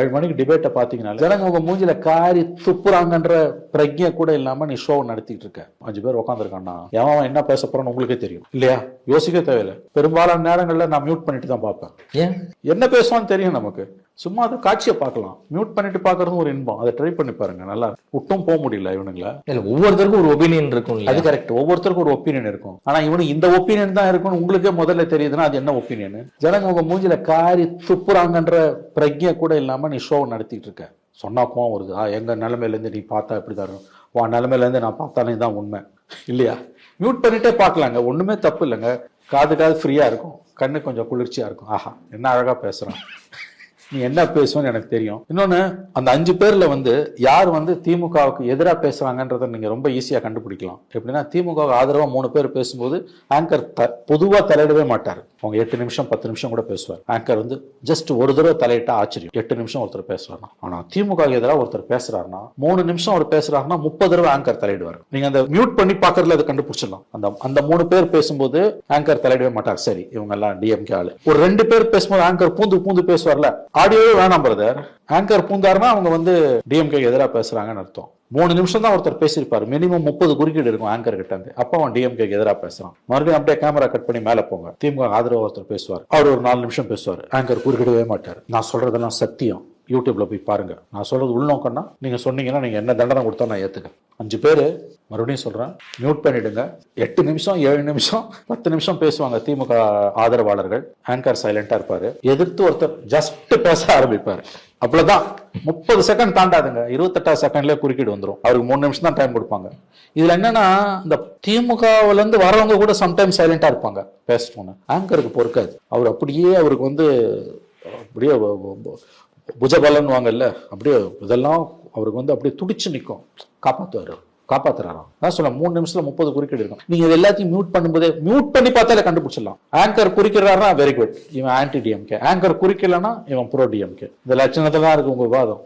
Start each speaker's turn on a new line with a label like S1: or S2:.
S1: 7 மணிக்கு டிபேட்டை பாத்தீங்கன்னா ஜனங்க உங்க மூஞ்சில காரி துப்புறாங்கன்ற பிரஜை கூட இல்லாம நீ ஷோ நடத்திட்டு இருக்க. 5 பேர் உட்காந்துருக்கான்னா எவன் என்ன பேச போறான்னு உங்களுக்கே தெரியும் இல்லையா? யோசிக்க தேவையில்லை. பெரும்பாலான நேரங்கள்ல நான் மியூட் பண்ணிட்டு தான் பார்ப்பேன். ஏன் என்ன பேசுவான்னு தெரியும் நமக்கு. சும்மா அதை காட்சியை பார்க்கலாம். மியூட் பண்ணிட்டு பாக்குறதும் ஒரு இன்பம். அதை ட்ரை பண்ணி பாருங்க. நல்லா விட்டும் போக முடியல இவனுங்களா.
S2: ஒவ்வொருத்தருக்கும் ஒரு ஒப்பீனியன் இருக்கும்.
S1: அது கரெக்ட். ஒவ்வொருத்தருக்கும் ஒரு ஒப்பீனியன் இருக்கும். ஆனா இவனுக்கு இந்த ஒப்பீனியன் தான் இருக்கும்னு உங்களுக்கே முதல்ல தெரியுதுன்னா அது என்ன ஒப்பீனியன்? ஜனங்க உங்க மூஞ்சில காரி துப்புறாங்கன்ற பிரஜை கூட இல்லாம நீ ஷோ நடத்திட்டு இருக்க. சொன்னா கோவம் வருது. எங்க நிலைமையில இருந்து நீ பார்த்தா எப்படிதான் இருக்கும், உன் நிலைமையில இருந்து நான் பார்த்தாலே தான் உண்மை இல்லையா? மியூட் பண்ணிட்டே பார்க்கலாங்க. ஒண்ணுமே தப்பு இல்லைங்க. காது ஃப்ரீயா இருக்கும், கண்ணு கொஞ்சம் குளிர்ச்சியா இருக்கும். ஆஹா என்ன அழகா பேசுறான், நீ என்ன பேசுவேன்னு எனக்கு தெரியும். இன்னொன்னு, அந்த 5 பேர்ல யார் திமுகவுக்கு எதிராக பேசுறாங்கன்றத நீங்க ரொம்ப ஈஸியா கண்டுபிடிக்கலாம். எப்படின்னா, திமுகவுக்கு ஆதரவா 3 பேர் பேசும்போது ஆங்கர் பொதுவா தலையிடவே மாட்டாரு. அவங்க 8 நிமிஷம் 10 நிமிஷம் கூட பேசுவார். ஆங்கர் ஜஸ்ட் ஒரு தடவை தலையிட்டா ஆச்சரியம். 8 நிமிஷம் ஒருத்தர் பேசுறாருனா. ஆனா திமுக எதிராக ஒருத்தர் பேசுறாருன்னா 3 நிமிஷம் அவர் பேசுறாருன்னா 30 தடவை ஆங்கர் தலையிடுவார். நீங்க அந்த மியூட் பண்ணி பாக்குறதுல அதை கண்டுபிடிச்சிடலாம். அந்த 3 பேர் பேசும்போது ஆங்கர் தலையிடவே மாட்டார். சரி, இவங்க எல்லாம் டிஎம்கே ஆளு. ஒரு 2 பேர் பேசும்போது ஆங்கர் பூந்து பேசுவார்ல, ஆடியோவே வேணாம் பிரதர். ஆங்கர் பூந்தாருன்னா அவங்க டிஎம்கே எதிராக பேசுறாங்கன்னு அர்த்தம். 3 நிமிஷம் தான் ஒருத்தர் பேசியிருப்பாரு. மினிமம் 30 குறுக்கீடு இருக்கும் ஆங்கர் கிட்ட இருந்து. அப்ப அவன் டிஎம்கே எதிராக பேசுறான். மறுபடியும் அப்படியே கேமரா கட் பண்ணி மேல போங்க. திமுக ஆதரவு ஒருத்தர் பேசுவார். அவர் ஒரு 4 நிமிஷம் பேசுவார். ஆங்கர் குறுக்கிடவே மாட்டார். நான் சொல்றதெல்லாம் சத்தியம். யூடியூப்ல போய் பாருங்க. நான் சொல்றது உள்நோக்கம்னா நீங்க சொன்னீங்கன்னா நீங்க என்ன தண்டனை கொடுத்தா நான் ஏத்துக்கேன். 5 பேரு மறுபடியும் சொல்றேன், மியூட் பண்ணிடுங்க. 8 நிமிஷம் 7 நிமிஷம் 10 நிமிஷம் பேசுவாங்க திமுக ஆதரவாளர்கள். ஆங்கர் சைலண்டா இருப்பாரு. எதிர்த்து ஒருத்தர் ஜஸ்ட் பேச ஆரம்பிப்பாரு. அவ்வளவுதான். 30 செகண்ட் தாண்டாதுங்க. 28 செகண்ட்ல குறுக்கீடு வந்துடும். அவருக்கு 3 நிமிஷம் தான் டைம் கொடுப்பாங்க. இதுல என்னன்னா, இந்த திமுகவுல இருந்து வரவங்க கூட சம்டைம்ஸ் சைலண்டா இருப்பாங்க பேசணும்னு. ஆங்கருக்கு பொறுக்காது. அவர் அப்படியே அவருக்கு அப்படியே புஜபலன் வாங்கல்ல, அப்படியே இதெல்லாம் அவருக்கு அப்படியே துடிச்சு நிற்கும். காப்பாத்துறாராம். நான் சொல்ல 3 நிமிஷத்துல 30 குறுக்கீடு இருக்கும். நீங்க இது எல்லாத்தையும் மியூட் பண்ணும்போதே மியூட் பண்ணி பார்த்தாலே கண்டுபிடிச்சிடலாம். ஆங்கர் குறிக்கிறாருன்னா வெரி குட், இவன் ஆன்டி டிஎம்கே. ஆங்கர் குறிக்கலன்னா இவன் ப்ரோ டிஎம்கே. இந்த லட்சணத்துல தான் இருக்கு உங்க விவாதம்.